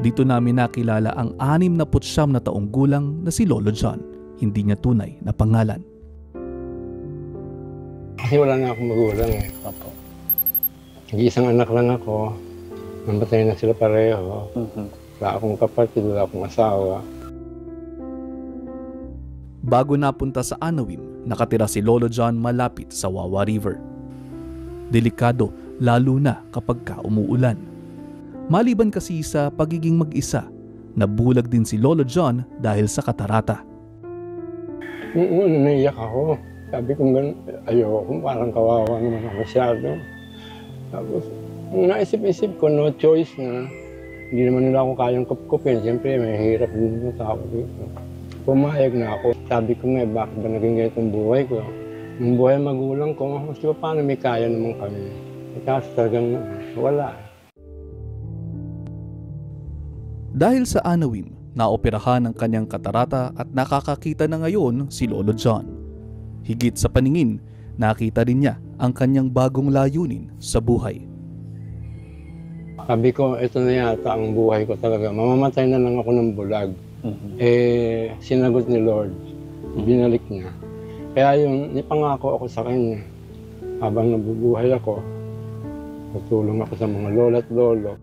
Dito namin nakilala ang 69 na taong gulang na si Lolo John. Hindi niya tunay na pangalan. Kasi wala na akong magulang eh. Opo. Nag-iisang anak lang ako. Namatay na sila pareho. Wala akong kapatid, wala akong asawa. Bago napunta sa Anawim, nakatira si Lolo John malapit sa Wawa River. Delikado lalo na kapag umuulan. Maliban kasi sa pagiging mag-isa, nabulag din si Lolo John dahil sa katarata. Noong una naiyak ako. Sabi ko gano'n, ayoko, parang kawawa naman ako masyado. Tapos, nung naisip-isip ko, no choice na. Hindi naman nila ako kayang kupkupin. Siyempre, may hirap din yung tao dito. Pumayag na ako. Sabi ko nga, bakit ba naging ganitong buhay ko? Yung buhay magulang ko, mas di ba paano may kaya naman kami? Kasi talagang wala. Dahil sa Anawim, naoperahan ang kanyang katarata at nakakakita na ngayon si Lolo John. Higit sa paningin, nakita rin niya ang kanyang bagong layunin sa buhay. Sabi ko, ito na yata ang buhay ko talaga. Mamamatay na lang ako ng bulag. Sinagot ni Lord. Binalik niya. Kaya yun, nipangako ako sa kanya. Habang nabubuhay ako, tutulong ako sa mga lolo at lolo.